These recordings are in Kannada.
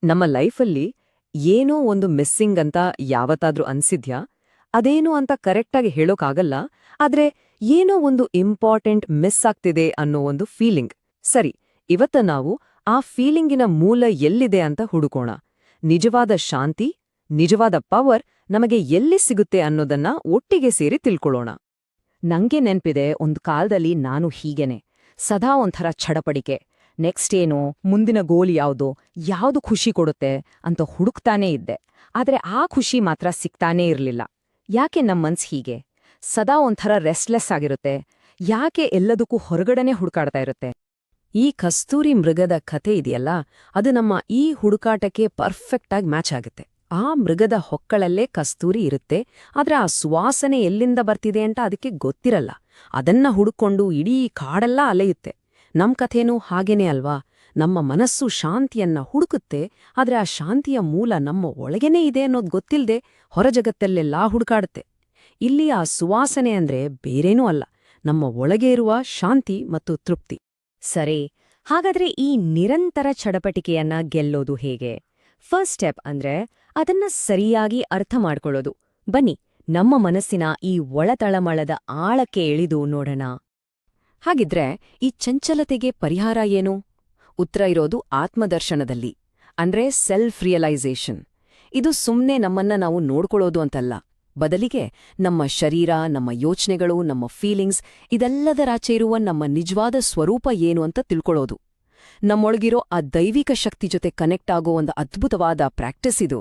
ನಮ್ಮ ಲೈಫಲ್ಲಿ ಏನೋ ಒಂದು ಮಿಸ್ಸಿಂಗ್ ಅಂತ ಯಾವತ್ತಾದ್ರೂ ಅನ್ಸಿದ್ಯಾ? ಅದೇನು ಅಂತ ಕರೆಕ್ಟಾಗಿ ಹೇಳೋಕಾಗಲ್ಲ, ಆದ್ರೆ ಏನೋ ಒಂದು ಇಂಪಾರ್ಟೆಂಟ್ ಮಿಸ್ ಆಗ್ತಿದೆ ಅನ್ನೋ ಒಂದು ಫೀಲಿಂಗ್. ಸರಿ, ಇವತ್ತ ನಾವು ಆ ಫೀಲಿಂಗಿನ ಮೂಲ ಎಲ್ಲಿದೆ ಅಂತ ಹುಡುಕೋಣ. ನಿಜವಾದ ಶಾಂತಿ, ನಿಜವಾದ ಪವರ್ ನಮಗೆ ಎಲ್ಲಿ ಸಿಗುತ್ತೆ ಅನ್ನೋದನ್ನ ಒಟ್ಟಿಗೆ ಸೇರಿ ತಿಳ್ಕೊಳ್ಳೋಣ. ನಂಗೆ ನೆನ್ಪಿದೆ, ಒಂದು ಕಾಲದಲ್ಲಿ ನಾನು ಹೀಗೇನೆ ಸದಾ ಒಂಥರ ಚಡಪಡಿಕೆ. ನೆಕ್ಸ್ಟ್ ಏನು, ಮುಂದಿನ ಗೋಲ್ ಯಾವುದು ಖುಷಿ ಕೊಡುತ್ತೆ ಅಂತ ಹುಡುಕ್ತಾನೇ ಇದ್ದೆ. ಆದ್ರೆ ಆ ಖುಷಿ ಮಾತ್ರ ಸಿಗ್ತಾನೇ ಇರ್ಲಿಲ್ಲ. ಯಾಕೆ ನಮ್ಮ ಮನ್ಸ್ ಹೀಗೆ ಸದಾ ಒಂಥರ ರೆಸ್ಟ್ಲೆಸ್ ಆಗಿರುತ್ತೆ? ಯಾಕೆ ಎಲ್ಲದಕ್ಕೂ ಹೊರಗಡೆನೆ ಹುಡುಕಾಡ್ತಾ ಇರುತ್ತೆ? ಈ ಕಸ್ತೂರಿ ಮೃಗದ ಕಥೆ ಇದೆಯಲ್ಲ, ಅದು ನಮ್ಮ ಈ ಹುಡುಕಾಟಕ್ಕೆ ಪರ್ಫೆಕ್ಟಾಗಿ ಮ್ಯಾಚ್ ಆಗುತ್ತೆ. ಆ ಮೃಗದ ಹೊಕ್ಕಳಲ್ಲೇ ಕಸ್ತೂರಿ ಇರುತ್ತೆ, ಆದ್ರೆ ಆ ಸುವಾಸನೆ ಎಲ್ಲಿಂದ ಬರ್ತಿದೆ ಅಂತ ಅದಕ್ಕೆ ಗೊತ್ತಿರಲ್ಲ. ಅದನ್ನ ಹುಡುಕೊಂಡು ಇಡೀ ಕಾಡೆಲ್ಲ ಅಲೆಯುತ್ತೆ. ನಮ್ ಕಥೆನೂ ಹಾಗೇನೇ ಅಲ್ವಾ? ನಮ್ಮ ಮನಸ್ಸು ಶಾಂತಿಯನ್ನ ಹುಡುಕುತ್ತೆ, ಆದ್ರೆ ಆ ಶಾಂತಿಯ ಮೂಲ ನಮ್ಮ ಒಳಗೇನೇ ಇದೆ ಅನ್ನೋದು ಗೊತ್ತಿಲ್ಲದೆ ಹೊರ ಜಗತ್ತಲ್ಲೆಲ್ಲಾ ಹುಡುಕಾಡುತ್ತೆ. ಇಲ್ಲಿ ಆ ಸುವಾಸನೆ ಅಂದ್ರೆ ಬೇರೇನೂ ಅಲ್ಲ, ನಮ್ಮ ಒಳಗೆ ಇರುವ ಶಾಂತಿ ಮತ್ತು ತೃಪ್ತಿ. ಸರಿ, ಹಾಗಾದ್ರೆ ಈ ನಿರಂತರ ಚಡಪಟಿಕೆಯನ್ನ ಗೆಲ್ಲೋದು ಹೇಗೆ? ಫಸ್ಟ್ ಸ್ಟೆಪ್ ಅಂದ್ರೆ ಅದನ್ನ ಸರಿಯಾಗಿ ಅರ್ಥ ಮಾಡ್ಕೊಳ್ಳೋದು. ಬನ್ನಿ, ನಮ್ಮ ಮನಸ್ಸಿನ ಈ ಒಳತಳಮಳದ ಆಳಕ್ಕೆ ಇಳಿದು ನೋಡೋಣ. ಹಾಗಿದ್ರೆ ಈ ಚಂಚಲತೆಗೆ ಪರಿಹಾರ ಏನು? ಉತ್ತರ ಇರೋದು ಆತ್ಮದರ್ಶನದಲ್ಲಿ, ಅಂದ್ರೆ ಸೆಲ್ಫ್ ರಿಯಲೈಸೇಷನ್. ಇದು ಸುಮ್ನೆ ನಮ್ಮನ್ನ ನಾವು ನೋಡ್ಕೊಳ್ಳೋದು ಅಂತಲ್ಲ, ಬದಲಿಗೆ ನಮ್ಮ ಶರೀರ, ನಮ್ಮ ಯೋಚನೆಗಳು, ನಮ್ಮ ಫೀಲಿಂಗ್ಸ್ ಇದೆಲ್ಲದರಾಚೆ ಇರುವ ನಮ್ಮ ನಿಜವಾದ ಸ್ವರೂಪ ಏನು ಅಂತ ತಿಳ್ಕೊಳ್ಳೋದು. ನಮ್ಮೊಳಗಿರೋ ಆ ದೈವಿಕ ಶಕ್ತಿ ಜೊತೆ ಕನೆಕ್ಟ್ ಆಗೋ ಒಂದು ಅದ್ಭುತವಾದ ಪ್ರಾಕ್ಟೀಸ್ ಇದು.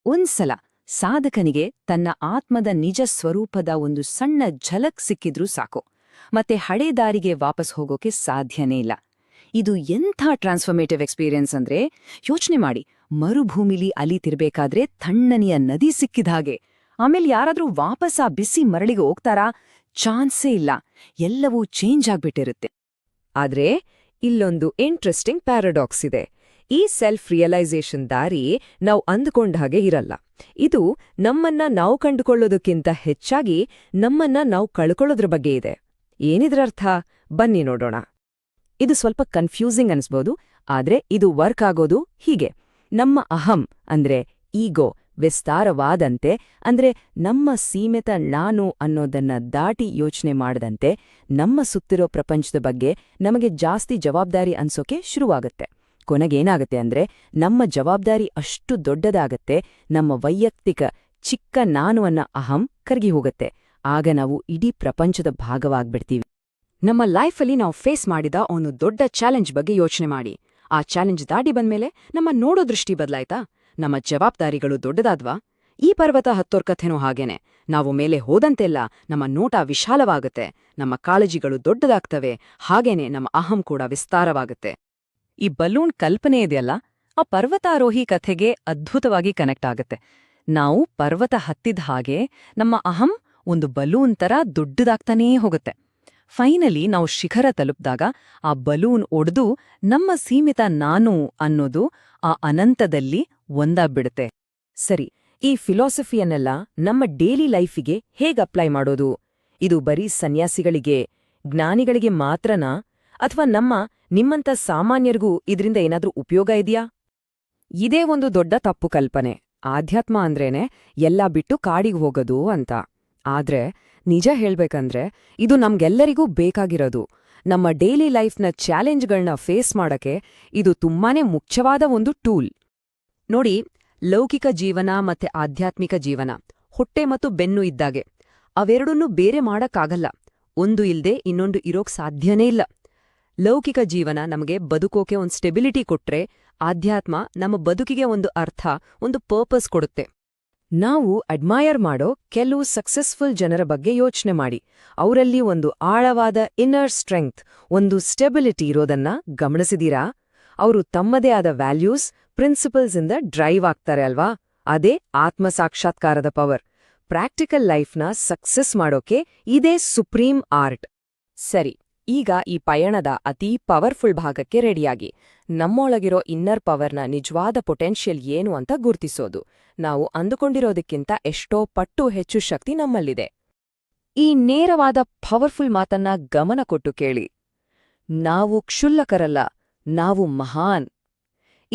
ಒಂದ್ಸಲ ಸಾಧಕನಿಗೆ ತನ್ನ ಆತ್ಮದ ನಿಜ ಸ್ವರೂಪದ ಒಂದು ಸಣ್ಣ ಝಲಕ್ ಸಿಕ್ಕಿದ್ರೂ ಸಾಕು, ಮತ್ತೆ ಹಳೇ ದಾರಿಗೆ ವಾಪಸ್ ಹೋಗೋಕೆ ಸಾಧ್ಯನೇ ಇಲ್ಲ. ಇದು ಎಂಥ ಟ್ರಾನ್ಸ್ಫಾರ್ಮೇಟಿವ್ ಎಕ್ಸ್ಪೀರಿಯನ್ಸ್ ಅಂದ್ರೆ, ಯೋಚನೆ ಮಾಡಿ, ಮರುಭೂಮಿಲಿ ಅಲಿತಿರ್ಬೇಕಾದ್ರೆ ತಣ್ಣನೆಯ ನದಿ ಸಿಕ್ಕಿದ ಹಾಗೆ. ಆಮೇಲೆ ಯಾರಾದ್ರೂ ವಾಪಸ್ ಆ ಬಿಸಿ ಮರಳಿಗೆ ಹೋಗ್ತಾರಾ? ಚಾನ್ಸೇ ಇಲ್ಲ. ಎಲ್ಲವೂ ಚೇಂಜ್ ಆಗ್ಬಿಟ್ಟಿರುತ್ತೆ. ಆದ್ರೆ ಇಲ್ಲೊಂದು ಇಂಟ್ರೆಸ್ಟಿಂಗ್ ಪ್ಯಾರಾಡಾಕ್ಸ್ ಇದೆ. ಈ ಸೆಲ್ಫ್ ರಿಯಲೈಸೇಷನ್ ದಾರಿ ನಾವು ಅಂದುಕೊಂಡ ಹಾಗೆ ಇರಲ್ಲ. ಇದು ನಮ್ಮನ್ನ ನಾವು ಕಂಡುಕೊಳ್ಳೋದಕ್ಕಿಂತ ಹೆಚ್ಚಾಗಿ ನಮ್ಮನ್ನ ನಾವು ಕಳ್ಕೊಳ್ಳೋದ್ರ ಬಗ್ಗೆ ಇದೆ. ಏನಿದ್ರರ್ಥ? ಬನ್ನಿ ನೋಡೋಣ. ಇದು ಸ್ವಲ್ಪ ಕನ್ಫ್ಯೂಸಿಂಗ್ ಅನ್ಸ್ಬೋದು, ಆದ್ರೆ ಇದು ವರ್ಕ್ ಆಗೋದು ಹೀಗೆ. ನಮ್ಮ ಅಹಂ ಅಂದ್ರೆ ಈಗೋ ವಿಸ್ತಾರವಾದಂತೆ, ಅಂದ್ರೆ ನಮ್ಮ ಸೀಮಿತ ನಾನು ಅನ್ನೋದನ್ನ ದಾಟಿ ಯೋಚನೆ ಮಾಡದಂತೆ ನಮ್ಮ ಸುತ್ತಿರೋ ಪ್ರಪಂಚದ ಬಗ್ಗೆ ನಮಗೆ ಜಾಸ್ತಿ ಜವಾಬ್ದಾರಿ ಅನ್ಸೋಕೆ ಶುರುವಾಗತ್ತೆ. ಕೊನೆಗೇನಾಗತ್ತೆ ಅಂದ್ರೆ, ನಮ್ಮ ಜವಾಬ್ದಾರಿ ಅಷ್ಟು ದೊಡ್ಡದಾಗತ್ತೆ, ನಮ್ಮ ವೈಯಕ್ತಿಕ ಚಿಕ್ಕ ನಾನು ಅನ್ನೋ ಅಹಂ ಕರಗಿ ಹೋಗತ್ತೆ. ಆಗ ನಾವು ಇಡೀ ಪ್ರಪಂಚದ ಭಾಗವಾಗ್ಬಿಡ್ತೀವಿ. ನಮ್ಮ ಲೈಫಲ್ಲಿ ನಾವು ಫೇಸ್ ಮಾಡಿದ ಒಂದು ದೊಡ್ಡ ಚಾಲೆಂಜ್ ಬಗ್ಗೆ ಯೋಚನೆ ಮಾಡಿ. ಆ ಚಾಲೆಂಜ್ ದಾಟಿ ಬಂದ್ಮೇಲೆ ನಮ್ಮ ನೋಡೋ ದೃಷ್ಟಿ ಬದಲಾಯ್ತಾ? ನಮ್ಮ ಜವಾಬ್ದಾರಿಗಳು ದೊಡ್ಡದಾದ್ವಾ? ಈ ಪರ್ವತ ಹತ್ತೋರ್ ಕಥೆನೂ ಹಾಗೇನೆ. ನಾವು ಮೇಲೆ ಹೋದಂತೆಲ್ಲ ನಮ್ಮ ನೋಟ ವಿಶಾಲವಾಗುತ್ತೆ, ನಮ್ಮ ಕಾಳಜಿಗಳು ದೊಡ್ಡದಾಗ್ತವೆ, ಹಾಗೇನೆ ನಮ್ಮ ಅಹಂ ಕೂಡ ವಿಸ್ತಾರವಾಗುತ್ತೆ. ಈ ಬಲೂನ್ ಕಲ್ಪನೆ ಇದೆಯಲ್ಲ, ಆ ಪರ್ವತಾರೋಹಿ ಕಥೆಗೆ ಅದ್ಭುತವಾಗಿ ಕನೆಕ್ಟ್ ಆಗುತ್ತೆ. ನಾವು ಪರ್ವತ ಹತ್ತಿದ ಹಾಗೆ ನಮ್ಮ ಅಹಂ ಒಂದು ಬಲೂನ್ ತರ ದೊಡ್ಡದಾಗ್ತಾನೇ ಹೋಗುತ್ತೆ. ಫೈನಲಿ ನಾವು ಶಿಖರ ತಲುಪಿದಾಗ ಆ ಬಲೂನ್ ಒಡೆದು ನಮ್ಮ ಸೀಮಿತ ನಾನು ಅನ್ನೋದು ಆ ಅನಂತದಲ್ಲಿ ಒಂದಾಗ್ಬಿಡುತ್ತೆ. ಸರಿ, ಈ ಫಿಲಾಸಫಿಯನ್ನೆಲ್ಲ ನಮ್ಮ ಡೈಲಿ ಲೈಫಿಗೆ ಹೇಗೆ ಅಪ್ಲೈ ಮಾಡೋದು? ಇದು ಬರೀ ಸನ್ಯಾಸಿಗಳಿಗೆ, ಜ್ಞಾನಿಗಳಿಗೆ ಮಾತ್ರನಾ, ಅಥವಾ ನಿಮ್ಮಂಥ ಸಾಮಾನ್ಯರಿಗೂ ಇದರಿಂದ ಏನಾದ್ರೂ ಉಪಯೋಗ ಇದೆಯಾ? ಇದೇ ಒಂದು ದೊಡ್ಡ ತಪ್ಪು ಕಲ್ಪನೆ. ಆಧ್ಯಾತ್ಮ ಅಂದ್ರೇನೆ ಎಲ್ಲ ಬಿಟ್ಟು ಕಾಡಿಗೆ ಹೋಗೋದು ಅಂತ. ಆದ್ರೆ ನಿಜ ಹೇಳ್ಬೇಕಂದ್ರೆ ಇದು ನಮ್ಗೆಲ್ಲರಿಗೂ ಬೇಕಾಗಿರೋದು. ನಮ್ಮ ಡೈಲಿ ಲೈಫ್ನ ಚಾಲೆಂಜ್ಗಳನ್ನ ಫೇಸ್ ಮಾಡಕ್ಕೆ ಇದು ತುಂಬಾನೇ ಮುಖ್ಯವಾದ ಒಂದು ಟೂಲ್. ನೋಡಿ, ಲೌಕಿಕ ಜೀವನ ಮತ್ತೆ ಆಧ್ಯಾತ್ಮಿಕ ಜೀವನ ಹೊಟ್ಟೆ ಮತ್ತು ಬೆನ್ನು ಇದ್ದಾಗೆ. ಅವೆರಡನ್ನೂ ಬೇರೆ ಮಾಡಕ್ಕಾಗಲ್ಲ. ಒಂದು ಇಲ್ದೆ ಇನ್ನೊಂದು ಇರೋಕ್ ಸಾಧ್ಯನೇ ಇಲ್ಲ. ಲೌಕಿಕ ಜೀವನ ನಮಗೆ ಬದುಕೋಕೆ ಒಂದು ಸ್ಟೆಬಿಲಿಟಿ ಕೊಟ್ರೆ, ಆಧ್ಯಾತ್ಮ ನಮ್ಮ ಬದುಕಿಗೆ ಒಂದು ಅರ್ಥ, ಒಂದು ಪರ್ಪಸ್ ಕೊಡುತ್ತೆ. ನಾವು ಅಡ್ಮೈರ್ ಮಾಡೋ ಕೆಲವು ಸಕ್ಸಸ್ಫುಲ್ ಜನರ ಬಗ್ಗೆ ಯೋಚನೆ ಮಾಡಿ. ಅವರಲ್ಲಿ ಒಂದು ಆಳವಾದ ಇನ್ನರ್ ಸ್ಟ್ರೆಂಗ್ತ್, ಒಂದು ಸ್ಟೆಬಿಲಿಟಿ ಇರೋದನ್ನ ಗಮನಿಸಿದೀರಾ? ಅವರು ತಮ್ಮದೇ ಆದ ವ್ಯಾಲ್ಯೂಸ್, ಪ್ರಿನ್ಸಿಪಲ್ಸ್ ಇಂದ ಡ್ರೈವ್ ಆಗ್ತಾರೆ ಅಲ್ವಾ? ಅದೇ ಆತ್ಮಸಾಕ್ಷಾತ್ಕಾರದ ಪವರ್. ಪ್ರಾಕ್ಟಿಕಲ್ ಲೈಫ್ನ ಸಕ್ಸಸ್ ಮಾಡೋಕೆ ಇದೇ ಸುಪ್ರೀಂ ಆರ್ಟ್. ಸರಿ, ಈಗ ಈ ಪಯಣದ ಅತೀ ಪವರ್ಫುಲ್ ಭಾಗಕ್ಕೆ ರೆಡಿಯಾಗಿ. ನಮ್ಮೊಳಗಿರೋ ಇನ್ನರ್ ಪವರ್ನ ನಿಜವಾದ ಪೊಟೆನ್ಷಿಯಲ್ ಏನು ಅಂತ ಗುರ್ತಿಸೋದು. ನಾವು ಅಂದುಕೊಂಡಿರೋದಕ್ಕಿಂತ ಎಷ್ಟೋ ಪಟ್ಟು ಹೆಚ್ಚು ಶಕ್ತಿ ನಮ್ಮಲ್ಲಿದೆ. ಈ ನೇರವಾದ ಪವರ್ಫುಲ್ ಮಾತನ್ನ ಗಮನ ಕೊಟ್ಟು ಕೇಳಿ. ನಾವು ಕ್ಷುಲ್ಲಕರಲ್ಲ, ನಾವು ಮಹಾನ್.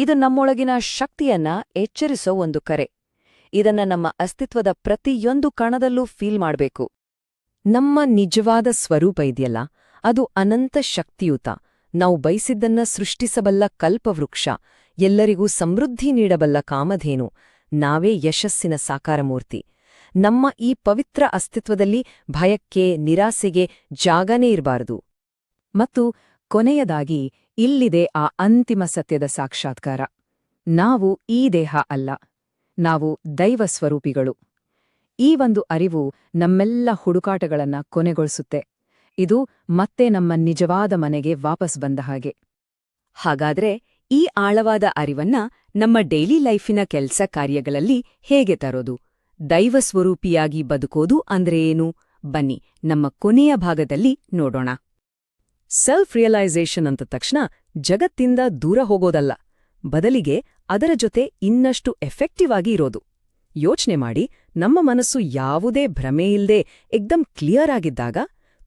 ಇದು ನಮ್ಮೊಳಗಿನ ಶಕ್ತಿಯನ್ನ ಎಚ್ಚರಿಸೋ ಒಂದು ಕರೆ. ಇದನ್ನ ನಮ್ಮ ಅಸ್ತಿತ್ವದ ಪ್ರತಿಯೊಂದು ಕಣದಲ್ಲೂ ಫೀಲ್ ಮಾಡ್ಬೇಕು. ನಮ್ಮ ನಿಜವಾದ ಸ್ವರೂಪ ಇದೆಯಲ್ಲ, ಅದು ಅನಂತ ಶಕ್ತಿಯುತ, ನಾವು ಬಯಸಿದ್ದನ್ನ ಸೃಷ್ಟಿಸಬಲ್ಲ ಕಲ್ಪವೃಕ್ಷ, ಎಲ್ಲರಿಗೂ ಸಮೃದ್ಧಿ ನೀಡಬಲ್ಲ ಕಾಮಧೇನು, ನಾವೇ ಯಶಸ್ಸಿನ ಸಾಕಾರಮೂರ್ತಿ. ನಮ್ಮ ಈ ಪವಿತ್ರ ಅಸ್ತಿತ್ವದಲ್ಲಿ ಭಯಕ್ಕೆ, ನಿರಾಸೆಗೆ ಜಾಗನೇ ಇರಬಾರದು. ಮತ್ತು ಕೊನೆಯದಾಗಿ ಇಲ್ಲಿದೆ ಆ ಅಂತಿಮ ಸತ್ಯದ ಸಾಕ್ಷಾತ್ಕಾರ. ನಾವು ಈ ದೇಹ ಅಲ್ಲ, ನಾವು ದೈವ ಸ್ವರೂಪಿಗಳು. ಈ ಒಂದು ಅರಿವು ನಮ್ಮೆಲ್ಲ ಹುಡುಕಾಟಗಳನ್ನ ಕೊನೆಗೊಳಿಸುತ್ತೆ. ಇದು ಮತ್ತೆ ನಮ್ಮ ನಿಜವಾದ ಮನೆಗೆ ವಾಪಸ್ ಬಂದ ಹಾಗೆ. ಹಾಗಾದ್ರೆ ಈ ಆಳವಾದ ಅರಿವನ್ನ ನಮ್ಮ ಡೈಲಿ ಲೈಫಿನ ಕೆಲ್ಸ ಕಾರ್ಯಗಳಲ್ಲಿ ಹೇಗೆ ತರೋದು? ದೈವಸ್ವರೂಪಿಯಾಗಿ ಬದುಕೋದು ಅಂದ್ರೆ ಏನು? ಬನ್ನಿ ನಮ್ಮ ಕೊನೆಯ ಭಾಗದಲ್ಲಿ ನೋಡೋಣ. ಸೆಲ್ಫ್ ರಿಯಲೈಸೇಷನ್ ಅಂದ ತಕ್ಷಣ ಜಗತ್ತಿಂದ ದೂರ ಹೋಗೋದಲ್ಲ, ಬದಲಿಗೆ ಅದರ ಜೊತೆ ಇನ್ನಷ್ಟು ಎಫೆಕ್ಟಿವ್ ಆಗಿ ಇರೋದು. ಯೋಚ್ನೆ ಮಾಡಿ, ನಮ್ಮ ಮನಸ್ಸು ಯಾವುದೇ ಭ್ರಮೆಯಿಲ್ದೆ ಎಕ್ದಮ್ ಕ್ಲಿಯರ್ ಆಗಿದ್ದಾಗ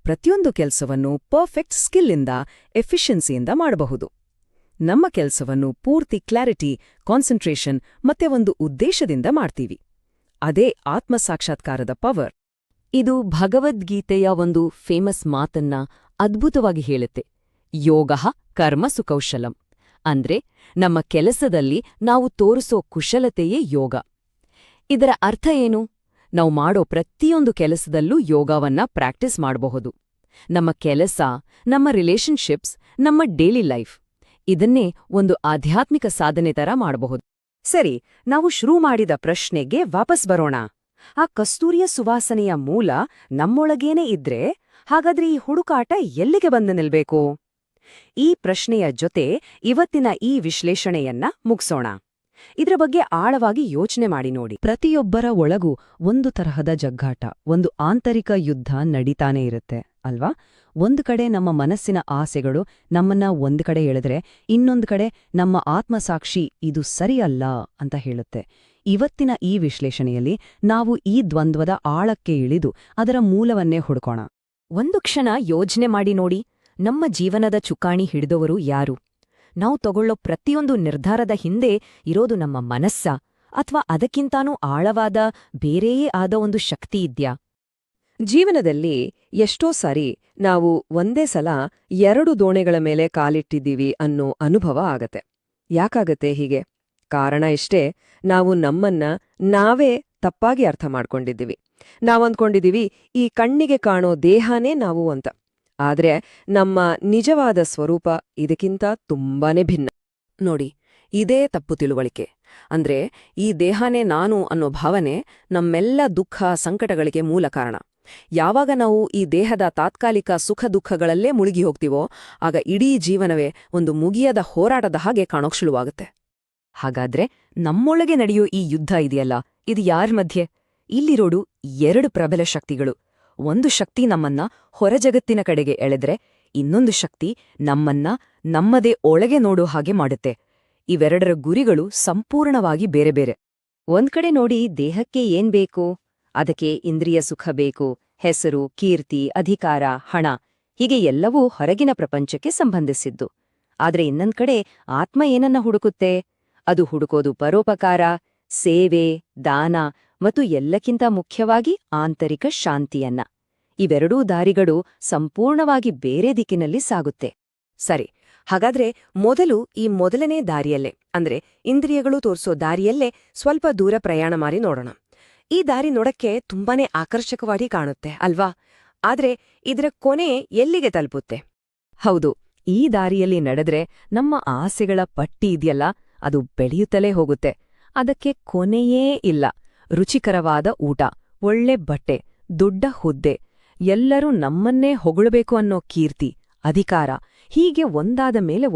ಪ್ರತಿಯೊಂದು ಕೆಲಸವನ್ನು ಪರ್ಫೆಕ್ಟ್ ಸ್ಕಿಲ್ಲಿಂದ, ಎಫಿಷಿಯನ್ಸಿಯಿಂದ ಮಾಡಬಹುದು. ನಮ್ಮ ಕೆಲಸವನ್ನು ಪೂರ್ತಿ ಕ್ಲಾರಿಟಿ, ಕಾನ್ಸಂಟ್ರೇಷನ್ ಮತ್ತೆ ಒಂದು ಉದ್ದೇಶದಿಂದ ಮಾಡ್ತೀವಿ. ಅದೇ ಆತ್ಮಸಾಕ್ಷಾತ್ಕಾರದ ಪವರ್. ಇದು ಭಗವದ್ಗೀತೆಯ ಒಂದು ಫೇಮಸ್ ಮಾತನ್ನ ಅದ್ಭುತವಾಗಿ ಹೇಳುತ್ತೆ. ಯೋಗಃ ಕರ್ಮಸು ಕೌಶಲಂ. ಅಂದ್ರೆ ನಮ್ಮ ಕೆಲಸದಲ್ಲಿ ನಾವು ತೋರಿಸೋ ಕುಶಲತೆಯೇ ಯೋಗ. ಇದರ ಅರ್ಥ ಏನು? ನಾವು ಮಾಡೋ ಪ್ರತಿಯೊಂದು ಕೆಲಸದಲ್ಲೂ ಯೋಗವನ್ನ ಪ್ರಾಕ್ಟೀಸ್ ಮಾಡಬಹುದು. ನಮ್ಮ ಕೆಲಸ, ನಮ್ಮ ರಿಲೇಶನ್ಶಿಪ್ಸ್, ನಮ್ಮ ಡೈಲಿ ಲೈಫ್ ಇದನ್ನೇ ಒಂದು ಆಧ್ಯಾತ್ಮಿಕ ಸಾಧನೆ ತರ ಮಾಡಬಹುದು. ಸರಿ, ನಾವು ಶುರು ಮಾಡಿದ ಪ್ರಶ್ನೆಗೆ ವಾಪಸ್ ಬರೋಣ. ಆ ಕಸ್ತೂರಿಯ ಸುವಾಸನೆಯ ಮೂಲ ನಮ್ಮೊಳಗೇನೆ ಇದ್ರೆ ಹಾಗಾದ್ರೆ ಈ ಹುಡುಕಾಟ ಎಲ್ಲಿಗೆ ಬಂದು ನಿಲ್ಬೇಕು? ಈ ಪ್ರಶ್ನೆಯ ಜೊತೆ ಇವತ್ತಿನ ಈ ವಿಶ್ಲೇಷಣೆಯನ್ನ ಮುಗ್ಸೋಣ. ಇದ್ರ ಬಗ್ಗೆ ಆಳವಾಗಿ ಯೋಚನೆ ಮಾಡಿ ನೋಡಿ. ಪ್ರತಿಯೊಬ್ಬರ ಒಳಗೂ ಒಂದು ತರಹದ ಜಗ್ಗಾಟ, ಒಂದು ಆಂತರಿಕ ಯುದ್ಧ ನಡೀತಾನೆ ಇರುತ್ತೆ ಅಲ್ವಾ? ಒಂದು ಕಡೆ ನಮ್ಮ ಮನಸ್ಸಿನ ಆಸೆಗಳು ನಮ್ಮನ್ನ ಒಂದು ಕಡೆ ಎಳೆದ್ರೆ, ಇನ್ನೊಂದು ಕಡೆ ನಮ್ಮ ಆತ್ಮಸಾಕ್ಷಿ ಇದು ಸರಿಯಲ್ಲ ಅಂತ ಹೇಳುತ್ತೆ. ಇವತ್ತಿನ ಈ ವಿಶ್ಲೇಷಣೆಯಲ್ಲಿ ನಾವು ಈ ದ್ವಂದ್ವದ ಆಳಕ್ಕೆ ಇಳಿದು ಅದರ ಮೂಲವನ್ನೇ ಹುಡುಕೋಣ. ಒಂದು ಕ್ಷಣ ಯೋಚನೆ ಮಾಡಿ ನೋಡಿ, ನಮ್ಮ ಜೀವನದ ಚುಕ್ಕಾಣಿ ಹಿಡಿದವರು ಯಾರು? ನಾವು ತಗೊಳ್ಳೋ ಪ್ರತಿಯೊಂದು ನಿರ್ಧಾರದ ಹಿಂದೆ ಇರೋದು ನಮ್ಮ ಮನಸ್ಸ, ಅಥವಾ ಅದಕ್ಕಿಂತಾನೂ ಆಳವಾದ ಬೇರೆಯೇ ಆದ ಒಂದು ಶಕ್ತಿ ಇದ್ಯಾ? ಜೀವನದಲ್ಲಿ ಎಷ್ಟೋ ಸಾರಿ ನಾವು ಒಂದೇ ಸಲ 2 ದೋಣೆಗಳ ಮೇಲೆ ಕಾಲಿಟ್ಟಿದ್ದೀವಿ ಅನ್ನೋ ಅನುಭವ ಆಗತ್ತೆ. ಯಾಕಾಗತ್ತೆ ಹೀಗೆ? ಕಾರಣ ಇಷ್ಟೇ, ನಾವು ನಮ್ಮನ್ನ ನಾವೇ ತಪ್ಪಾಗಿ ಅರ್ಥ ಮಾಡ್ಕೊಂಡಿದ್ದೀವಿ. ನಾವಂದ್ಕೊಂಡಿದ್ದೀವಿ ಈ ಕಣ್ಣಿಗೆ ಕಾಣೋ ದೇಹನೇ ನಾವು ಅಂತ. ಆದ್ರೆ ನಮ್ಮ ನಿಜವಾದ ಸ್ವರೂಪ ಇದಕ್ಕಿಂತ ತುಂಬಾನೇ ಭಿನ್ನ. ನೋಡಿ, ಇದೇ ತಪ್ಪು ತಿಳುವಳಿಕೆ. ಅಂದ್ರೆ ಈ ದೇಹನೇ ನಾನು ಅನ್ನೋ ಭಾವನೆ ನಮ್ಮೆಲ್ಲ ದುಃಖ, ಸಂಕಟಗಳಿಗೆ ಮೂಲ ಕಾರಣ. ಯಾವಾಗ ನಾವು ಈ ದೇಹದ ತಾತ್ಕಾಲಿಕ ಸುಖ ದುಃಖಗಳಲ್ಲೇ ಮುಳುಗಿ ಹೋಗ್ತೀವೋ, ಆಗ ಇಡೀ ಜೀವನವೇ ಒಂದು ಮುಗಿಯದ ಹೋರಾಟದ ಹಾಗೆ ಕಾಣೋಕ್ ಶುರುವಾಗುತ್ತೆ. ಹಾಗಾದ್ರೆ ನಮ್ಮೊಳಗೆ ನಡೆಯೋ ಈ ಯುದ್ಧ ಇದೆಯಲ್ಲ, ಇದು ಯಾರ ಮಧ್ಯೆ? ಇಲ್ಲಿರೋಡು 2 ಪ್ರಬಲ ಶಕ್ತಿಗಳು. ಒಂದು ಶಕ್ತಿ ನಮ್ಮನ್ನ ಹೊರಜಗತ್ತಿನ ಕಡೆಗೆ ಎಳೆದ್ರೆ, ಇನ್ನೊಂದು ಶಕ್ತಿ ನಮ್ಮನ್ನ ನಮ್ಮದೇ ಒಳಗೆ ನೋಡೋ ಹಾಗೆ ಮಾಡುತ್ತೆ. ಇವೆರಡರ ಗುರಿಗಳು ಸಂಪೂರ್ಣವಾಗಿ ಬೇರೆ ಬೇರೆ. ಒಂದ್ಕಡೆ ನೋಡಿ, ದೇಹಕ್ಕೆ ಏನ್ ಬೇಕು? ಅದಕ್ಕೆ ಇಂದ್ರಿಯ ಸುಖ ಬೇಕು, ಹೆಸರು, ಕೀರ್ತಿ, ಅಧಿಕಾರ, ಹಣ, ಹೀಗೆ ಎಲ್ಲವೂ ಹೊರಗಿನ ಪ್ರಪಂಚಕ್ಕೆ ಸಂಬಂಧಿಸಿದ್ದು. ಆದ್ರೆ ಇನ್ನೊಂದ್ ಕಡೆ ಆತ್ಮ ಏನನ್ನ ಹುಡುಕುತ್ತೆ? ಅದು ಹುಡುಕೋದು ಪರೋಪಕಾರ, ಸೇವೆ, ದಾನ ಮತ್ತು ಎಲ್ಲಕ್ಕಿಂತ ಮುಖ್ಯವಾಗಿ ಆಂತರಿಕ ಶಾಂತಿಯನ್ನ. ಇವೆರಡೂ ದಾರಿಗಳು ಸಂಪೂರ್ಣವಾಗಿ ಬೇರೆ ದಿಕ್ಕಿನಲ್ಲಿ ಸಾಗುತ್ತೆ. ಸರಿ, ಹಾಗಾದ್ರೆ ಮೊದಲು ಈ ಮೊದಲನೇ ದಾರಿಯಲ್ಲೇ, ಅಂದ್ರೆ ಇಂದ್ರಿಯಗಳು ತೋರಿಸೋ ದಾರಿಯಲ್ಲೇ ಸ್ವಲ್ಪ ದೂರ ಪ್ರಯಾಣ ಮಾಡಿ ನೋಡೋಣ. ಈ ದಾರಿ ನೋಡಕ್ಕೆ ತುಂಬಾನೇ ಆಕರ್ಷಕವಾಗಿ ಕಾಣುತ್ತೆ ಅಲ್ವಾ? ಆದ್ರೆ ಇದರ ಕೊನೆ ಎಲ್ಲಿಗೆ ತಲುಪುತ್ತೆ? ಹೌದು, ಈ ದಾರಿಯಲ್ಲಿ ನಡೆದ್ರೆ ನಮ್ಮ ಆಸೆಗಳ ಪಟ್ಟಿ ಇದೆಯಲ್ಲ, ಅದು ಬೆಳೆಯುತ್ತಲೇ ಹೋಗುತ್ತೆ. ಅದಕ್ಕೆ ಕೊನೆಯೇ ಇಲ್ಲ. ರುಚಿಕರವಾದ ಊಟ, ಒಳ್ಳೆ ಬಟ್ಟೆ, ದೊಡ್ಡ ಹುದ್ದೆ, ಎಲ್ಲರೂ ನಮ್ಮನ್ನೇ ಹೊಗಳಬೇಕು ಅನ್ನೋ ಕೀರ್ತಿ, ಅಧಿಕಾರ, ಹೀಗೆ ಒಂದಾದ ಮೇಲೆ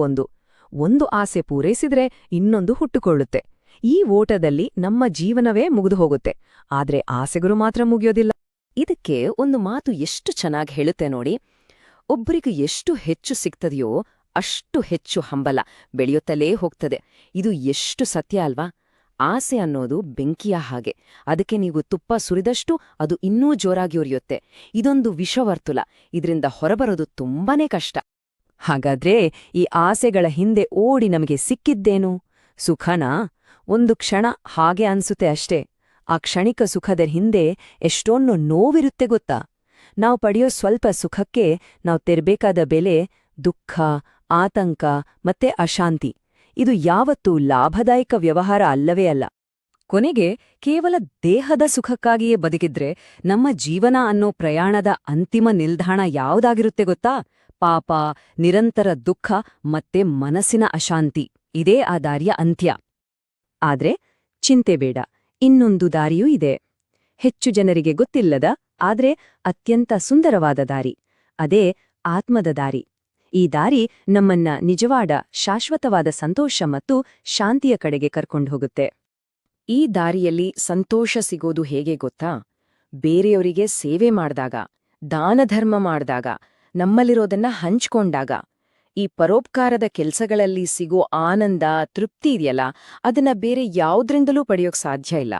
ಒಂದು ಆಸೆ ಪೂರೈಸಿದ್ರೆ ಇನ್ನೊಂದು ಹುಟ್ಟುಕೊಳ್ಳುತ್ತೆ. ಈ ಓಟದಲ್ಲಿ ನಮ್ಮ ಜೀವನವೇ ಮುಗಿದು ಹೋಗುತ್ತೆ. ಆದ್ರೆ ಆಸೆಗಳು ಮಾತ್ರ ಮುಗಿಯೋದಿಲ್ಲ. ಇದಕ್ಕೆ ಒಂದು ಮಾತು ಎಷ್ಟು ಚೆನ್ನಾಗಿ ಹೇಳುತ್ತೆ ನೋಡಿ. ಒಬ್ಬರಿಗೆ ಎಷ್ಟು ಹೆಚ್ಚು ಸಿಗ್ತದೆಯೋ ಅಷ್ಟು ಹೆಚ್ಚು ಹಂಬಲ ಬೆಳೆಯುತ್ತಲೇ ಹೋಗ್ತದೆ. ಇದು ಎಷ್ಟು ಸತ್ಯ ಅಲ್ವಾ? ಆಸೆ ಅನ್ನೋದು ಬೆಂಕಿಯ ಹಾಗೆ. ಅದಕ್ಕೆ ನೀವು ತುಪ್ಪ ಸುರಿದಷ್ಟು ಅದು ಇನ್ನೂ ಜೋರಾಗಿ ಉರಿಯುತ್ತೆ. ಇದೊಂದು ವಿಷವರ್ತುಲ. ಇದರಿಂದ ಹೊರಬರೋದು ತುಂಬಾನೇ ಕಷ್ಟ. ಹಾಗಾದ್ರೆ ಈ ಆಸೆಗಳ ಹಿಂದೆ ಓಡಿ ನಮಗೆ ಸಿಕ್ಕಿದ್ದೇನು? ಸುಖನಾ? ಒಂದು ಕ್ಷಣ ಹಾಗೆ ಅನ್ಸುತ್ತೆ ಅಷ್ಟೇ. ಆ ಕ್ಷಣಿಕ ಸುಖದ ಹಿಂದೆ ಎಷ್ಟೊಂದು ನೋವಿರುತ್ತೆ ಗೊತ್ತಾ? ನಾವು ಪಡೆಯೋ ಸ್ವಲ್ಪ ಸುಖಕ್ಕೆ ನಾವು ತೆರಬೇಕಾದ ಬೆಲೆ ದುಃಖ, ಆತಂಕ ಮತ್ತೆ ಅಶಾಂತಿ. ಇದು ಯಾವತ್ತೂ ಲಾಭದಾಯಕ ವ್ಯವಹಾರ ಅಲ್ಲವೇ ಅಲ್ಲ. ಕೊನೆಗೆ ಕೇವಲ ದೇಹದ ಸುಖಕ್ಕಾಗಿಯೇ ಬದುಕಿದ್ರೆ ನಮ್ಮ ಜೀವನ ಅನ್ನೋ ಪ್ರಯಾಣದ ಅಂತಿಮ ನಿಲ್ದಾಣ ಯಾವುದಾಗಿರುತ್ತೆ ಗೊತ್ತಾ? ಪಾಪ, ನಿರಂತರ ದುಃಖ ಮತ್ತೆ ಮನಸ್ಸಿನ ಅಶಾಂತಿ. ಇದೇ ಆ ದಾರಿಯ ಅಂತ್ಯ. ಆದ್ರೆ ಚಿಂತೆ ಬೇಡ, ಇನ್ನೊಂದು ದಾರಿಯೂ ಇದೆ. ಹೆಚ್ಚು ಜನರಿಗೆ ಗೊತ್ತಿಲ್ಲದ ಆದ್ರೆ ಅತ್ಯಂತ ಸುಂದರವಾದ ದಾರಿ. ಅದೇ ಆತ್ಮದ ದಾರಿ. ಈ ದಾರಿ ನಮ್ಮನ್ನ ನಿಜವಾದ ಶಾಶ್ವತವಾದ ಸಂತೋಷ ಮತ್ತು ಶಾಂತಿಯ ಕಡೆಗೆ ಕರ್ಕೊಂಡು ಹೋಗುತ್ತೆ. ಈ ದಾರಿಯಲ್ಲಿ ಸಂತೋಷ ಸಿಗೋದು ಹೇಗೆ ಗೊತ್ತಾ? ಬೇರೆಯವರಿಗೆ ಸೇವೆ ಮಾಡ್ದಾಗ, ದಾನಧರ್ಮ ಮಾಡ್ದಾಗ, ನಮ್ಮಲ್ಲಿರೋದನ್ನ ಹಂಚ್ಕೊಂಡಾಗ. ಈ ಪರೋಪಕಾರದ ಕೆಲ್ಸಗಳಲ್ಲಿ ಸಿಗೋ ಆನಂದ, ತೃಪ್ತಿ ಇದೆಯಲ್ಲ, ಅದನ್ನ ಬೇರೆ ಯಾವುದ್ರಿಂದಲೂ ಪಡೆಯೋಕ್ ಸಾಧ್ಯ ಇಲ್ಲ.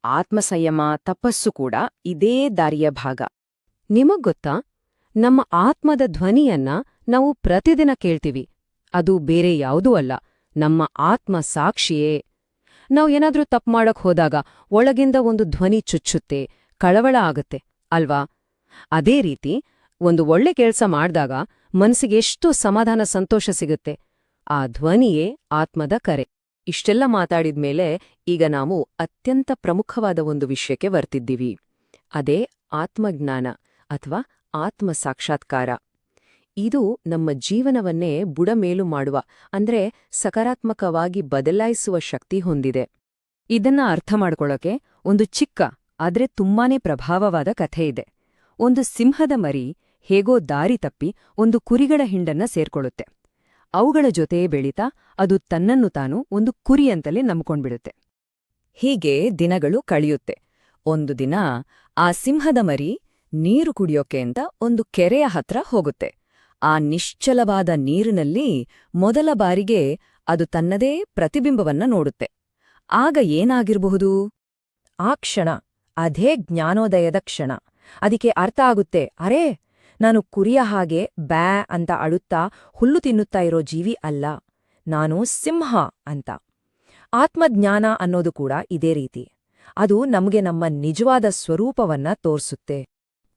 ಆತ್ಮಸಂಯಮ, ತಪಸ್ಸು ಕೂಡ ಇದೇ ದಾರಿಯ ಭಾಗ. ನಿಮಗ್ ಗೊತ್ತಾ, ನಮ್ಮ ಆತ್ಮದ ಧ್ವನಿಯನ್ನ ನಾವು ಪ್ರತಿದಿನ ಕೇಳ್ತೀವಿ. ಅದು ಬೇರೆ ಯಾವುದೂ ಅಲ್ಲ, ನಮ್ಮ ಆತ್ಮ ಸಾಕ್ಷಿಯೇ. ನಾವು ಏನಾದ್ರೂ ತಪ್ಪು ಮಾಡಕ್ ಹೋದಾಗ ಒಳಗಿಂದ ಒಂದು ಧ್ವನಿ ಚುಚ್ಚುತ್ತೆ, ಕಳವಳ ಆಗತ್ತೆ ಅಲ್ವಾ? ಅದೇ ರೀತಿ ಒಂದು ಒಳ್ಳೆ ಕೆಲ್ಸ ಮಾಡ್ದಾಗ ಮನಸ್ಸಿಗೆ ಎಷ್ಟು ಸಮಾಧಾನ, ಸಂತೋಷ ಸಿಗುತ್ತೆ. ಆ ಧ್ವನಿಯೇ ಆತ್ಮದ ಕರೆ. ಇಷ್ಟೆಲ್ಲ ಮಾತಾಡಿದ್ಮೇಲೆ ಈಗ ನಾವು ಅತ್ಯಂತ ಪ್ರಮುಖವಾದ ಒಂದು ವಿಷಯಕ್ಕೆ ಬರ್ತಿದ್ದೀವಿ. ಅದೇ ಆತ್ಮಜ್ಞಾನ ಅಥವಾ ಆತ್ಮ ಸಾಕ್ಷಾತ್ಕಾರ. ಇದು ನಮ್ಮ ಜೀವನವನ್ನೇ ಬುಡಮೇಲು ಮಾಡುವ, ಅಂದ್ರೆ ಸಕಾರಾತ್ಮಕವಾಗಿ ಬದಲಾಯಿಸುವ ಶಕ್ತಿ ಹೊಂದಿದೆ. ಇದನ್ನ ಅರ್ಥ ಮಾಡ್ಕೊಳ್ಳೋಕೆ ಒಂದು ಚಿಕ್ಕ ಆದ್ರೆ ತುಂಬಾನೇ ಪ್ರಭಾವವಾದ ಕಥೆ ಇದೆ. ಒಂದು ಸಿಂಹದ ಮರಿ ಹೇಗೋ ದಾರಿ ತಪ್ಪಿ ಒಂದು ಕುರಿಗಳ ಹಿಂಡನ್ನ ಸೇರ್ಕೊಳ್ಳುತ್ತೆ. ಅವುಗಳ ಜೊತೆ ಬೆಳೀತಾ ಅದು ತನ್ನನ್ನು ತಾನು ಒಂದು ಕುರಿಯಂತಲೇ ನಂಬ್ಕೊಂಡ್ಬಿಡುತ್ತೆ. ಹೀಗೆ ದಿನಗಳು ಕಳೆಯುತ್ತೆ. ಒಂದು ದಿನ ಆ ಸಿಂಹದ ಮರಿ ನೀರು ಕುಡಿಯೋಕೆ ಅಂತ ಒಂದು ಕೆರೆಯ ಹತ್ರ ಹೋಗುತ್ತೆ. ಆ ನಿಶ್ಚಲವಾದ ನೀರಿನಲ್ಲಿ ಮೊದಲ ಬಾರಿಗೆ ಅದು ತನ್ನದೇ ಪ್ರತಿಬಿಂಬವನ್ನ ನೋಡುತ್ತೆ. ಆಗ ಏನಾಗಿರಬಹುದು? ಆ ಕ್ಷಣ ಅದೇ ಜ್ಞಾನೋದಯದ ಕ್ಷಣ. ಅದಕ್ಕೆ ಅರ್ಥ ಆಗುತ್ತೆ, ಅರೇ, ನಾನು ಕುರಿಯ ಹಾಗೆ ಬ್ಯಾ ಅಂತ ಅಳುತ್ತಾ ಹುಲ್ಲು ತಿನ್ನುತ್ತಾ ಇರೋ ಜೀವಿ ಅಲ್ಲ, ನಾನು ಸಿಂಹ ಅಂತ. ಆತ್ಮಜ್ಞಾನ ಅನ್ನೋದು ಕೂಡ ಇದೇ ರೀತಿ. ಅದು ನಮಗೆ ನಮ್ಮ ನಿಜವಾದ ಸ್ವರೂಪವನ್ನ ತೋರ್ಸುತ್ತೆ.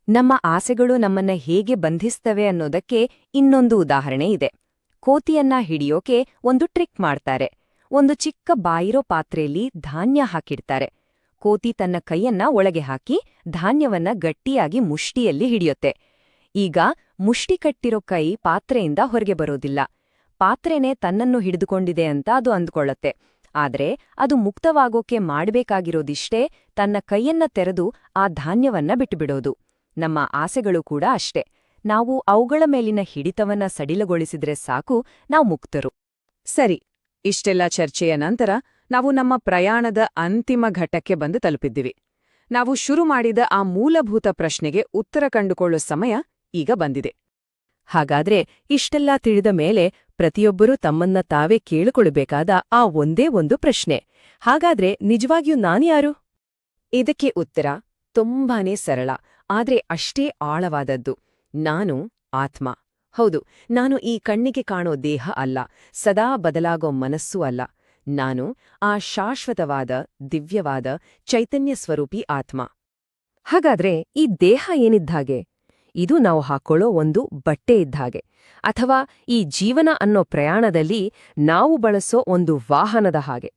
ನಮ್ಮ ಆಸೆಗಳು ನಮ್ಮನ್ನ ಹೇಗೆ ಬಂಧಿಸ್ತವೆ ಅನ್ನೋದಕ್ಕೆ ಇನ್ನೊಂದು ಉದಾಹರಣೆ ಇದೆ. ಕೋತಿಯನ್ನ ಹಿಡಿಯೋಕೆ ಒಂದು ಟ್ರಿಕ್ ಮಾಡ್ತಾರೆ. ಒಂದು ಚಿಕ್ಕ ಬಾಯಿರೋ ಪಾತ್ರೆಯಲ್ಲಿ ಧಾನ್ಯ ಹಾಕಿಡ್ತಾರೆ. ಕೋತಿ ತನ್ನ ಕೈಯನ್ನ ಒಳಗೆ ಹಾಕಿ ಧಾನ್ಯವನ್ನ ಗಟ್ಟಿಯಾಗಿ ಮುಷ್ಟಿಯಲ್ಲಿ ಹಿಡಿಯುತ್ತೆ. ಈಗ ಮುಷ್ಟಿ ಕಟ್ಟಿರೋ ಕೈ ಪಾತ್ರೆಯಿಂದ ಹೊರಗೆ ಬರೋದಿಲ್ಲ. ಪಾತ್ರೆನೇ ತನ್ನನ್ನು ಹಿಡಿದುಕೊಂಡಿದೆ ಅಂತ ಅದು ಅಂದ್ಕೊಳ್ಳತ್ತೆ. ಆದ್ರೆ ಅದು ಮುಕ್ತವಾಗೋಕೆ ಮಾಡ್ಬೇಕಾಗಿರೋದಿಷ್ಟೇ, ತನ್ನ ಕೈಯನ್ನ ತೆರೆದು ಆ ಧಾನ್ಯವನ್ನ ಬಿಟ್ಟುಬಿಡೋದು. ನಮ್ಮ ಆಸೆಗಳು ಕೂಡ ಅಷ್ಟೇ. ನಾವು ಅವುಗಳ ಮೇಲಿನ ಹಿಡಿತವನ್ನ ಸಡಿಲಗೊಳಿಸಿದ್ರೆ ಸಾಕು, ನಾವು ಮುಕ್ತರು. ಸರಿ, ಇಷ್ಟೆಲ್ಲ ಚರ್ಚೆಯ ನಂತರ ನಾವು ನಮ್ಮ ಪ್ರಯಾಣದ ಅಂತಿಮ ಘಟ್ಟಕ್ಕೆ ಬಂದು ತಲುಪಿದ್ದೀವಿ. ನಾವು ಶುರು ಮಾಡಿದ ಆ ಮೂಲಭೂತ ಪ್ರಶ್ನೆಗೆ ಉತ್ತರ ಕಂಡುಕೊಳ್ಳೋ ಸಮಯ ಈಗ ಬಂದಿದೆ. ಹಾಗಾದ್ರೆ ಇಷ್ಟೆಲ್ಲ ತಿಳಿದ ಮೇಲೆ ಪ್ರತಿಯೊಬ್ಬರೂ ತಮ್ಮನ್ನ ತಾವೇ ಕೇಳಿಕೊಳ್ಳಬೇಕಾದ ಆ ಒಂದೇ ಒಂದು ಪ್ರಶ್ನೆ, ಹಾಗಾದ್ರೆ ನಿಜವಾಗಿಯೂ ನಾನ್ಯಾರು? ಇದಕ್ಕೆ ಉತ್ತರ ತುಂಬಾನೇ ಸರಳ, ಆದ್ರೆ ಅಷ್ಟೇ ಆಳವಾದದ್ದು. ನಾನು ಆತ್ಮ. ಹೌದು, ನಾನು ಈ ಕಣ್ಣಿಗೆ ಕಾಣೋ ದೇಹ ಅಲ್ಲ, ಸದಾ ಬದಲಾಗೋ ಮನಸ್ಸೂ ಅಲ್ಲ. ನಾನು ಆ ಶಾಶ್ವತವಾದ, ದಿವ್ಯವಾದ, ಚೈತನ್ಯ ಸ್ವರೂಪಿ ಆತ್ಮ. ಹಾಗಾದ್ರೆ ಈ ದೇಹ ಏನಿದ್ದಾಗೆ? ಇದು ನಾವು ಹಾಕೊಳ್ಳೋ ಒಂದು ಬಟ್ಟೆ ಇದ್ದಾಗೆ, ಅಥವಾ ಈ ಜೀವನ ಅನ್ನೋ ಪ್ರಯಾಣದಲ್ಲಿ ನಾವು ಬಳಸೋ ಒಂದು ವಾಹನದ ಹಾಗೆ.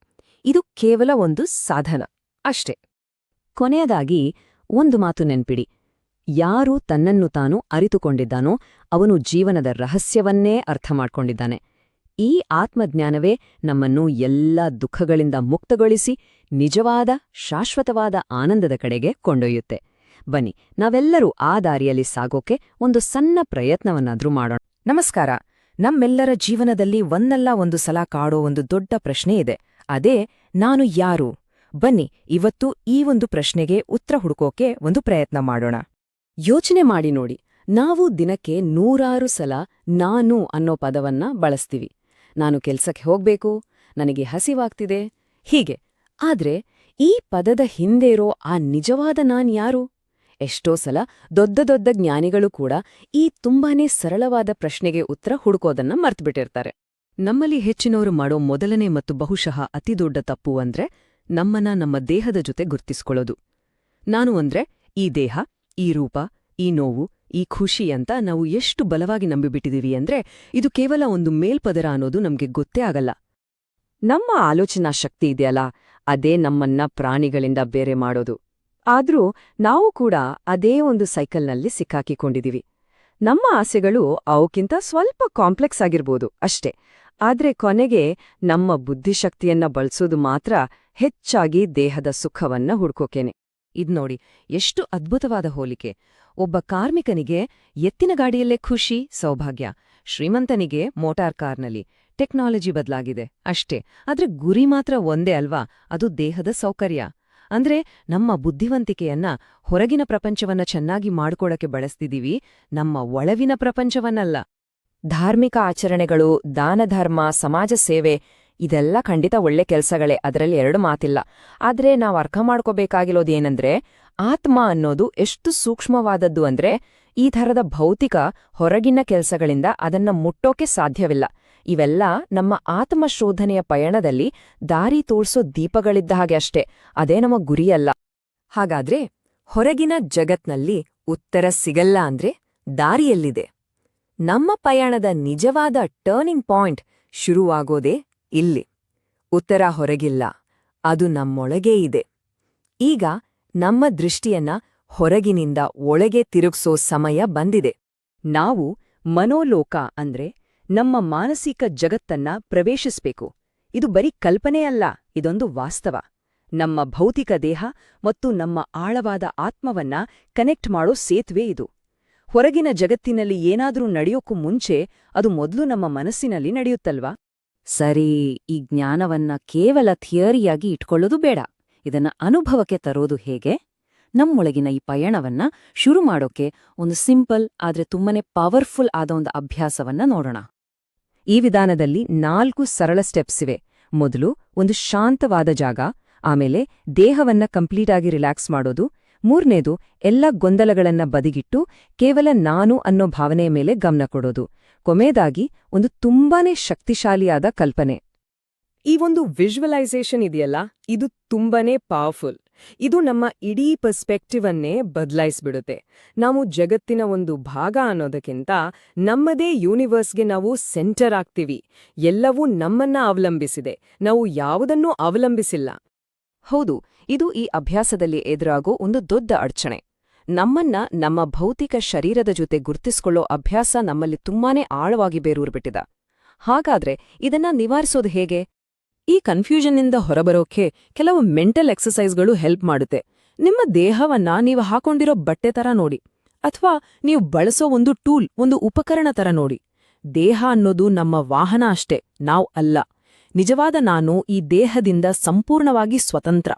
ಇದು ಕೇವಲ ಒಂದು ಸಾಧನ ಅಷ್ಟೇ. ಕೊನೆಯದಾಗಿ ಒಂದು ಮಾತು ನೆನ್ಪಿಡಿ, ಯಾರು ತನ್ನನ್ನು ತಾನು ಅರಿತುಕೊಂಡಿದ್ದಾನೋ ಅವನು ಜೀವನದ ರಹಸ್ಯವನ್ನೇ ಅರ್ಥ ಮಾಡ್ಕೊಂಡಿದ್ದಾನೆ. ಈ ಆತ್ಮಜ್ಞಾನವೇ ನಮ್ಮನ್ನು ಎಲ್ಲ ದುಃಖಗಳಿಂದ ಮುಕ್ತಗೊಳಿಸಿ ನಿಜವಾದ, ಶಾಶ್ವತವಾದ ಆನಂದದ ಕಡೆಗೆ ಕೊಂಡೊಯ್ಯುತ್ತೆ. ಬನ್ನಿ, ನಾವೆಲ್ಲರೂ ಆ ದಾರಿಯಲ್ಲಿ ಸಾಗೋಕೆ ಒಂದು ಸಣ್ಣ ಪ್ರಯತ್ನವನ್ನಾದ್ರೂ ಮಾಡೋಣ. ನಮಸ್ಕಾರ. ನಮ್ಮೆಲ್ಲರ ಜೀವನದಲ್ಲಿ ಒಂದಲ್ಲ ಒಂದು ಸಲ ಕಾಡೋ ಒಂದು ದೊಡ್ಡ ಪ್ರಶ್ನೆ ಇದೆ. ಅದೇ, ನಾನು ಯಾರು? ಬನ್ನಿ, ಇವತ್ತು ಈ ಒಂದು ಪ್ರಶ್ನೆಗೆ ಉತ್ತರ ಹುಡುಕೋಕೆ ಒಂದು ಪ್ರಯತ್ನ ಮಾಡೋಣ. ಯೋಚನೆ ಮಾಡಿ ನೋಡಿ, ನಾವು ದಿನಕ್ಕೆ 100 ಸಲ ನಾನು ಅನ್ನೋ ಪದವನ್ನ ಬಳಸ್ತೀವಿ. ನಾನು ಕೆಲ್ಸಕ್ಕೆ ಹೋಗ್ಬೇಕು, ನನಗೆ ಹಸಿವಾಗ್ತಿದೆ, ಹೀಗೆ. ಆದ್ರೆ ಈ ಪದದ ಹಿಂದೆ ಇರೋ ಆ ನಿಜವಾದ ನಾನ್ ಯಾರು? ಎಷ್ಟೋ ಸಲ ದೊಡ್ಡ ದೊಡ್ಡ ಜ್ಞಾನಿಗಳು ಕೂಡ ಈ ತುಂಬಾನೇ ಸರಳವಾದ ಪ್ರಶ್ನೆಗೆ ಉತ್ತರ ಹುಡುಕೋದನ್ನ ಮರ್ತ್ಬಿಟ್ಟಿರ್ತಾರೆ. ನಮ್ಮಲ್ಲಿ ಹೆಚ್ಚಿನವರು ಮಾಡೋ ಮೊದಲನೇ ಮತ್ತು ಬಹುಶಃ ಅತಿದೊಡ್ಡ ತಪ್ಪು ಅಂದ್ರೆ ನಮ್ಮನ್ನ ನಮ್ಮ ದೇಹದ ಜೊತೆ ಗುರ್ತಿಸ್ಕೊಳ್ಳೋದು. ನಾನು ಅಂದ್ರೆ ಈ ದೇಹ, ಈ ರೂಪ, ಈ ನೋವು, ಈ ಖುಷಿ ಅಂತ ನಾವು ಎಷ್ಟು ಬಲವಾಗಿ ನಂಬಿಬಿಟ್ಟಿದೀವಿ ಅಂದ್ರೆ ಇದು ಕೇವಲ ಒಂದು ಮೇಲ್ಪದರ ಅನ್ನೋದು ನಮ್ಗೆ ಗೊತ್ತೇ ಆಗಲ್ಲ. ನಮ್ಮ ಆಲೋಚನಾ ಶಕ್ತಿ ಇದೆಯಲ್ಲ, ಅದೇ ನಮ್ಮನ್ನ ಪ್ರಾಣಿಗಳಿಂದ ಬೇರೆ ಮಾಡೋದು. ಆದ್ರೂ ನಾವು ಕೂಡ ಅದೇ ಒಂದು ಸೈಕಲ್ನಲ್ಲಿ ಸಿಕ್ಕಾಕಿಕೊಂಡಿದೀವಿ. ನಮ್ಮ ಆಸೆಗಳು ಅವಕ್ಕಿಂತ ಸ್ವಲ್ಪ ಕಾಂಪ್ಲೆಕ್ಸ್ ಆಗಿರ್ಬೋದು ಅಷ್ಟೇ, ಆದ್ರೆ ಕೊನೆಗೆ ನಮ್ಮ ಬುದ್ಧಿಶಕ್ತಿಯನ್ನ ಬಳಸೋದು ಮಾತ್ರ ಹೆಚ್ಚಾಗಿ ದೇಹದ ಸುಖವನ್ನ ಹುಡ್ಕೋಕೇನೆ. ಇದ್ನೋಡಿ, ಎಷ್ಟು ಅದ್ಭುತವಾದ ಹೋಲಿಕೆ. ಒಬ್ಬ ಕಾರ್ಮಿಕನಿಗೆ ಎತ್ತಿನ ಗಾಡಿಯಲ್ಲೇ ಖುಷಿ, ಸೌಭಾಗ್ಯ. ಶ್ರೀಮಂತನಿಗೆ ಮೋಟಾರ್ ಕಾರ್ನಲ್ಲಿ. ಟೆಕ್ನಾಲಜಿ ಬದಲಾಗಿದೆ ಅಷ್ಟೇ, ಆದ್ರೆ ಗುರಿ ಮಾತ್ರ ಒಂದೇ ಅಲ್ವಾ, ಅದು ದೇಹದ ಸೌಕರ್ಯ. ಅಂದ್ರೆ ನಮ್ಮ ಬುದ್ಧಿವಂತಿಕೆಯನ್ನ ಹೊರಗಿನ ಪ್ರಪಂಚವನ್ನ ಚೆನ್ನಾಗಿ ಮಾಡ್ಕೊಳಕ್ಕೆ ಬಳಸ್ತಿದೀವಿ, ನಮ್ಮ ಒಳವಿನ ಪ್ರಪಂಚವನ್ನಲ್ಲ. ಧಾರ್ಮಿಕ ಆಚರಣೆಗಳು, ದಾನಧರ್ಮ, ಸಮಾಜ ಸೇವೆ ಇದೆಲ್ಲ ಖಂಡಿತ ಒಳ್ಳೆ ಕೆಲ್ಸಗಳೇ, ಅದರಲ್ಲಿ ಎರಡು ಮಾತಿಲ್ಲ. ಆದ್ರೆ ನಾವು ಅರ್ಥ ಮಾಡ್ಕೋಬೇಕಾಗಿರೋದೇನಂದ್ರೆ ಆತ್ಮ ಅನ್ನೋದು ಎಷ್ಟು ಸೂಕ್ಷ್ಮವಾದದ್ದು ಅಂದ್ರೆ ಈ ಥರದ ಭೌತಿಕ ಹೊರಗಿನ ಕೆಲ್ಸಗಳಿಂದ ಅದನ್ನ ಮುಟ್ಟೋಕೆ ಸಾಧ್ಯವಿಲ್ಲ. ಇವೆಲ್ಲ ನಮ್ಮ ಆತ್ಮಶೋಧನೆಯ ಪಯಣದಲ್ಲಿ ದಾರಿ ತೋರ್ಸೋ ದೀಪಗಳಿದ್ದ ಹಾಗೆ ಅಷ್ಟೇ, ಅದೇ ನಮ್ಮ ಗುರಿಯಲ್ಲ. ಹಾಗಾದ್ರೆ ಹೊರಗಿನ ಜಗತ್ನಲ್ಲಿ ಉತ್ತರ ಸಿಗಲ್ಲ ಅಂದ್ರೆ ದಾರಿಯಲ್ಲಿದೆ? ನಮ್ಮ ಪಯಣದ ನಿಜವಾದ ಟರ್ನಿಂಗ್ ಪಾಯಿಂಟ್ ಶುರುವಾಗೋದೇ ಇಲ್ಲಿ. ಉತ್ತರ ಹೊರಗಿಲ್ಲ, ಅದು ನಮ್ಮೊಳಗೇ ಇದೆ. ಈಗ ನಮ್ಮ ದೃಷ್ಟಿಯನ್ನ ಹೊರಗಿನಿಂದ ಒಳಗೆ ತಿರುಗ್ಸೋ ಸಮಯ ಬಂದಿದೆ. ನಾವು ಮನೋಲೋಕ ಅಂದ್ರೆ ನಮ್ಮ ಮಾನಸಿಕ ಜಗತ್ತನ್ನ ಪ್ರವೇಶಿಸ್ಬೇಕು. ಇದು ಬರೀ ಕಲ್ಪನೆಯಲ್ಲ, ಇದೊಂದು ವಾಸ್ತವ. ನಮ್ಮ ಭೌತಿಕ ದೇಹ ಮತ್ತು ನಮ್ಮ ಆಳವಾದ ಆತ್ಮವನ್ನ ಕನೆಕ್ಟ್ ಮಾಡೋ ಸೇತುವೆ ಇದು. ಹೊರಗಿನ ಜಗತ್ತಿನಲ್ಲಿ ಏನಾದ್ರೂ ನಡೆಯೋಕ್ಕೂ ಮುಂಚೆ ಅದು ಮೊದಲು ನಮ್ಮ ಮನಸ್ಸಿನಲ್ಲಿ ನಡೆಯುತ್ತಲ್ವಾ? ಸರಿ, ಈ ಜ್ಞಾನವನ್ನ ಕೇವಲ ಥಿಯರಿಯಾಗಿ ಇಟ್ಕೊಳ್ಳೋದು ಬೇಡ. ಇದನ್ನ ಅನುಭವಕ್ಕೆ ತರೋದು ಹೇಗೆ? ನಮ್ಮೊಳಗಿನ ಈ ಪಯಣವನ್ನ ಶುರು ಮಾಡೋಕೆ ಒಂದು ಸಿಂಪಲ್ ಆದ್ರೆ ತುಂಬಾನೇ ಪವರ್ಫುಲ್ ಆದ ಒಂದು ಅಭ್ಯಾಸವನ್ನ ನೋಡೋಣ. ಈ ವಿಧಾನದಲ್ಲಿ 4 ಸರಳ ಸ್ಟೆಪ್ಸ್ ಇವೆ. ಮೊದಲು ಒಂದು ಶಾಂತವಾದ ಜಾಗ, ಆಮೇಲೆ ದೇಹವನ್ನ ಕಂಪ್ಲೀಟಾಗಿ ರಿಲ್ಯಾಕ್ಸ್ ಮಾಡೋದು, ಮೂರನೇದು ಎಲ್ಲ ಗೊಂದಲಗಳನ್ನ ಬದಿಗಿಟ್ಟು ಕೇವಲ ನಾನು ಅನ್ನೋ ಭಾವನೆಯ ಮೇಲೆ ಗಮನ ಕೊಡೋದು, ಕೊನೆಯದಾಗಿ ಒಂದು ತುಂಬಾನೇ ಶಕ್ತಿಶಾಲಿಯಾದ ಕಲ್ಪನೆ. ಈ ಒಂದು ವಿಜುವಲೈಸೇಷನ್ ಇದೆಯಲ್ಲ, ಇದು ತುಂಬಾನೇ ಪವರ್ಫುಲ್. ಇದು ನಮ್ಮ ಇಡೀ ಪರ್ಸ್ಪೆಕ್ಟಿವ್ ಅನ್ನೇ ಬದಲಾಯಿಸ್ಬಿಡುತ್ತೆ. ನಾವು ಜಗತ್ತಿನ ಒಂದು ಭಾಗ ಅನ್ನೋದಕ್ಕಿಂತ ನಮ್ಮದೇ ಯೂನಿವರ್ಸ್ಗೆ ನಾವು ಸೆಂಟರ್ ಆಗ್ತೀವಿ. ಎಲ್ಲವೂ ನಮ್ಮನ್ನ ಅವಲಂಬಿಸಿದೆ, ನಾವು ಯಾವುದನ್ನೂ ಅವಲಂಬಿಸಿಲ್ಲ. ಹೌದು, ಇದು ಈ ಅಭ್ಯಾಸದಲ್ಲಿ ಎದುರಾಗೋ ಒಂದು ದೊಡ್ಡ ಅಡಚಣೆ. ನಮ್ಮನ್ನ ನಮ್ಮ ಭೌತಿಕ ಶರೀರದ ಜೊತೆ ಗುರ್ತಿಸ್ಕೊಳ್ಳೋ ಅಭ್ಯಾಸ ನಮ್ಮಲ್ಲಿ ತುಂಬಾನೇ ಆಳವಾಗಿ ಬೇರೂರ್ಬಿಟ್ಟಿದೆ. ಹಾಗಾದ್ರೆ ಇದನ್ನ ನಿವಾರಿಸೋದು ಹೇಗೆ? ಈ ಕನ್ಫ್ಯೂಷನ್ನಿಂದ ಹೊರಬರೋಕೆ ಕೆಲವು ಮೆಂಟಲ್ ಎಕ್ಸಸೈಸ್ಗಳು ಹೆಲ್ಪ್ ಮಾಡುತ್ತೆ. ನಿಮ್ಮ ದೇಹವನ್ನ ನೀವು ಹಾಕೊಂಡಿರೋ ಬಟ್ಟೆ ತರ ನೋಡಿ, ಅಥವಾ ನೀವು ಬಳಸೋ ಒಂದು ಟೂಲ್, ಒಂದು ಉಪಕರಣ ತರ ನೋಡಿ. ದೇಹ ಅನ್ನೋದು ನಮ್ಮ ವಾಹನ ಅಷ್ಟೇ, ನಾವ್ ಅಲ್ಲ. ನಿಜವಾದ ನಾನು ಈ ದೇಹದಿಂದ ಸಂಪೂರ್ಣವಾಗಿ ಸ್ವತಂತ್ರ.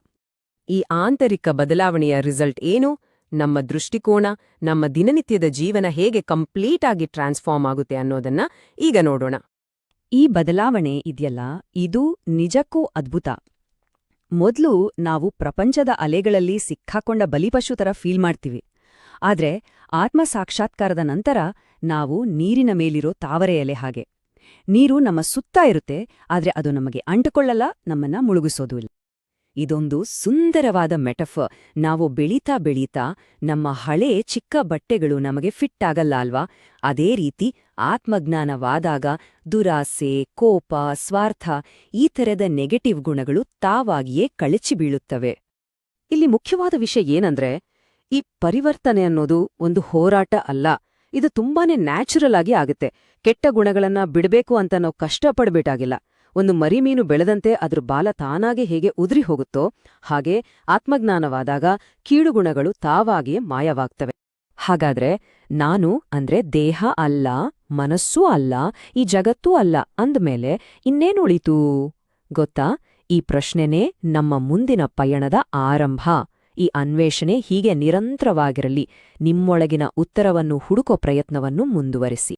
ಈ ಆಂತರಿಕ ಬದಲಾವಣೆಯ ರಿಸಲ್ಟ್ ಏನು? ನಮ್ಮ ದೃಷ್ಟಿಕೋನ, ನಮ್ಮ ದಿನನಿತ್ಯದ ಜೀವನ ಹೇಗೆ ಕಂಪ್ಲೀಟ್ ಆಗಿ ಟ್ರಾನ್ಸ್ಫಾರ್ಮ್ ಆಗುತ್ತೆ ಅನ್ನೋದನ್ನ ಈಗ ನೋಡೋಣ. ಈ ಬದಲಾವಣೆ ಇದೆಯಲ್ಲ, ಇದು ನಿಜಕ್ಕೂ ಅದ್ಭುತ. ಮೊದ್ಲು ನಾವು ಪ್ರಪಂಚದ ಅಲೆಗಳಲ್ಲಿ ಸಿಕ್ಕಾಕೊಂಡ ಬಲಿಪಶು ತರ ಫೀಲ್ ಮಾಡ್ತೀವಿ. ಆದ್ರೆ ಆತ್ಮ ಸಾಕ್ಷಾತ್ಕಾರದ ನಂತರ ನಾವು ನೀರಿನ ಮೇಲಿರೋ ತಾವರೆ ಎಲೆ ಹಾಗೆ. ನೀರು ನಮ್ಮ ಸುತ್ತ ಇರುತ್ತೆ, ಆದ್ರೆ ಅದು ನಮಗೆ ಅಂಟಿಕೊಳ್ಳಲ್ಲ, ನಮ್ಮನ್ನ ಮುಳುಗಿಸೋದೂ ಇಲ್ಲ. ಇದೊಂದು ಸುಂದರವಾದ ಮೆಟಫರ್. ನಾವು ಬೆಳೀತಾ ಬೆಳೀತಾ ನಮ್ಮ ಹಳೇ ಚಿಕ್ಕ ಬಟ್ಟೆಗಳು ನಮಗೆ ಫಿಟ್ ಆಗಲ್ಲ ಅಲ್ವಾ? ಅದೇ ರೀತಿ ಆತ್ಮಜ್ಞಾನವಾದಾಗ ದುರಾಸೆ, ಕೋಪ, ಸ್ವಾರ್ಥ ಈ ಥರದ ನೆಗೆಟಿವ್ ಗುಣಗಳು ತಾವಾಗಿಯೇ ಕಳಚಿ ಬೀಳುತ್ತವೆ. ಇಲ್ಲಿ ಮುಖ್ಯವಾದ ವಿಷಯ ಏನಂದ್ರೆ, ಈ ಪರಿವರ್ತನೆ ಅನ್ನೋದು ಒಂದು ಹೋರಾಟ ಅಲ್ಲ. ಇದು ತುಂಬಾನೇ ನ್ಯಾಚುರಲ್ ಆಗಿ ಆಗುತ್ತೆ. ಕೆಟ್ಟ ಗುಣಗಳನ್ನ ಬಿಡಬೇಕು ಅಂತ ನಾವು ಕಷ್ಟಪಡ್ಬೇಕಾಗಿಲ್ಲ. ಒಂದು ಮರಿಮೀನು ಬೆಳೆದಂತೆ ಅದ್ರ ಬಾಲ ತಾನಾಗೆ ಹೇಗೆ ಉದುರಿ ಹೋಗುತ್ತೋ ಹಾಗೆ ಆತ್ಮಜ್ಞಾನವಾದಾಗ ಕೀಳುಗುಣಗಳು ತಾವಾಗಿಯೇ ಮಾಯವಾಗ್ತವೆ. ಹಾಗಾದ್ರೆ ನಾನು ಅಂದ್ರೆ ದೇಹ ಅಲ್ಲ, ಮನಸ್ಸೂ ಅಲ್ಲ, ಈ ಜಗತ್ತೂ ಅಲ್ಲ ಅಂದ್ಮೇಲೆ ಇನ್ನೇನು ಉಳಿತು ಗೊತ್ತಾ? ಈ ಪ್ರಶ್ನೆನೇ ನಮ್ಮ ಮುಂದಿನ ಪಯಣದ ಆರಂಭ. ಈ ಅನ್ವೇಷಣೆ ಹೀಗೆ ನಿರಂತರವಾಗಿರಲಿ. ನಿಮ್ಮೊಳಗಿನ ಉತ್ತರವನ್ನು ಹುಡುಕೋ ಪ್ರಯತ್ನವನ್ನು ಮುಂದುವರಿಸಿ.